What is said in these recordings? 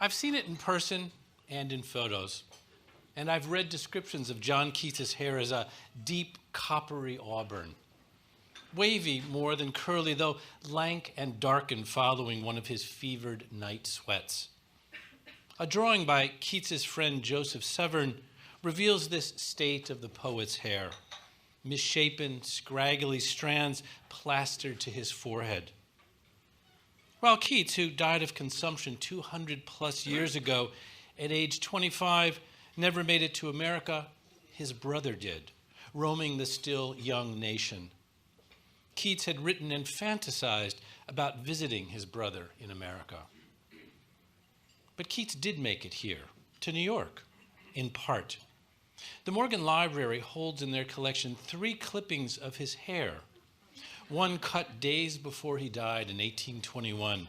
I've seen it in person and in photos, and I've read descriptions of John Keats's hair as a deep coppery auburn. Wavy more than curly, though lank and darkened following one of his fevered night sweats. A drawing by Keats's friend Joseph Severn reveals this state of the poet's hair, misshapen, scraggly strands plastered to his forehead. While Keats, who died of consumption 200 plus years ago at age 25, never made it to America, his brother did, roaming the still young nation. Keats had written and fantasized about visiting his brother in America. But Keats did make it here, to New York, in part. The Morgan Library holds in their collection 3 clippings of his hair, one cut days before he died in 1821.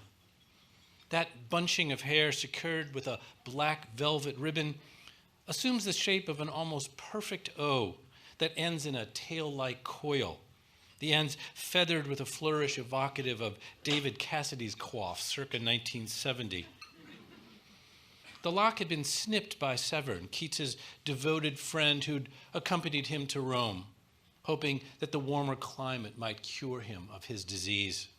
That bunching of hair secured with a black velvet ribbon assumes the shape of an almost perfect O that ends in a tail-like coil, the ends feathered with a flourish evocative of David Cassidy's coif circa 1970. The lock had been snipped by Severn, Keats's devoted friend who'd accompanied him to Rome, hoping that the warmer climate might cure him of his disease.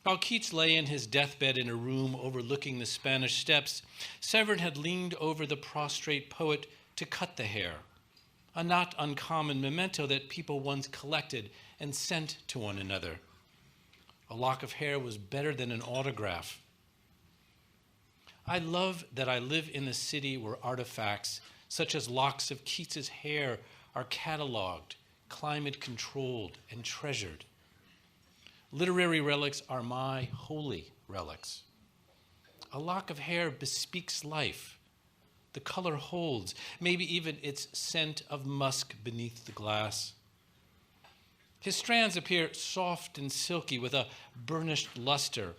While Keats lay in his deathbed in a room overlooking the Spanish Steps, Severn had leaned over the prostrate poet to cut the hair, a not uncommon memento that people once collected and sent to one another. A lock of hair was better than an autograph. I love that I live in a city where artifacts, such as locks of Keats's hair, are cataloged, climate-controlled, and treasured. Literary relics are my holy relics. A lock of hair bespeaks life. The color holds, maybe even its scent of musk beneath the glass. His strands appear soft and silky with a burnished luster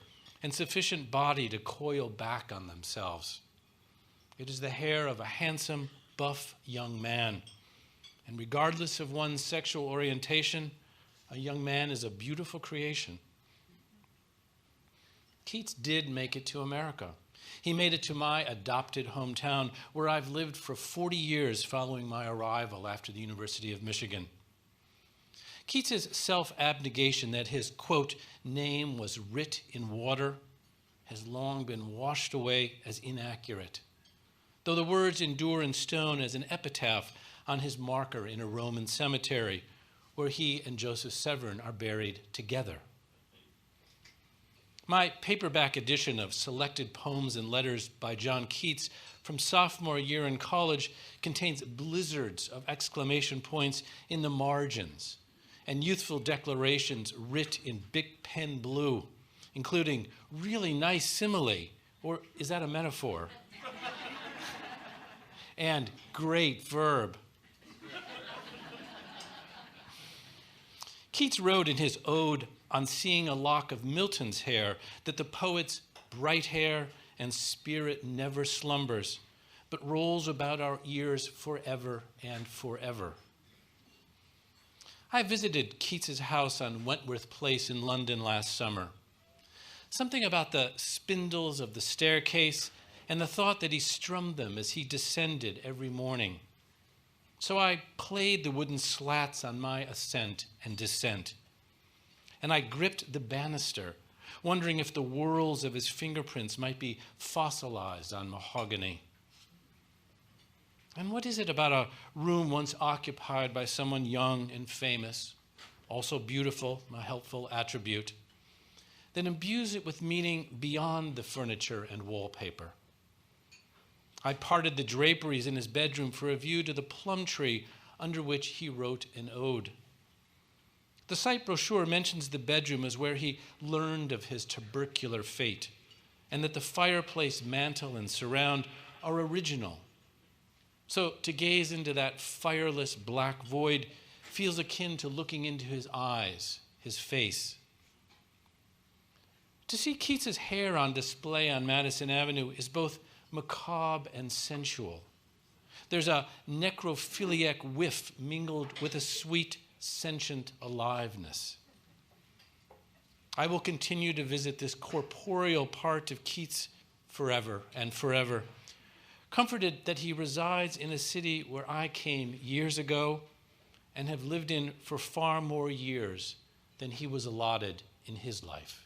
and sufficient body to coil back on themselves. It is the hair of a handsome, buff young man. And regardless of one's sexual orientation, a young man is a beautiful creation. Keats did make it to America. He made it to my adopted hometown, where I've lived for 40 years following my arrival after the University of Michigan. Keats's self-abnegation that his, quote, name was writ in water has long been washed away as inaccurate, though the words endure in stone as an epitaph on his marker in a Roman cemetery, where he and Joseph Severn are buried together. My paperback edition of Selected Poems and Letters by John Keats from sophomore year in college contains blizzards of exclamation points in the margins and youthful declarations writ in big pen blue, including really nice simile, or is that a metaphor? And great verb. Keats wrote in his ode on seeing a lock of Milton's hair that the poet's bright hair and spirit never slumbers, but rolls about our ears forever and forever. I visited Keats's house on Wentworth Place in London last summer. Something about the spindles of the staircase and the thought that he strummed them as he descended every morning. So I played the wooden slats on my ascent and descent. And I gripped the banister, wondering if the whorls of his fingerprints might be fossilized on mahogany. And what is it about a room once occupied by someone young and famous, also beautiful, a helpful attribute, that imbues it with meaning beyond the furniture and wallpaper? I parted the draperies in his bedroom for a view to the plum tree under which he wrote an ode. The site brochure mentions the bedroom as where he learned of his tubercular fate, and that the fireplace mantel and surround are original. So to gaze into that fireless black void feels akin to looking into his eyes, his face. To see Keats's hair on display on Madison Avenue is both macabre and sensual. There's a necrophiliac whiff mingled with a sweet, sentient aliveness. I will continue to visit this corporeal part of Keats forever and forever. Comforted that he resides in a city where I came years ago and have lived in for far more years than he was allotted in his life.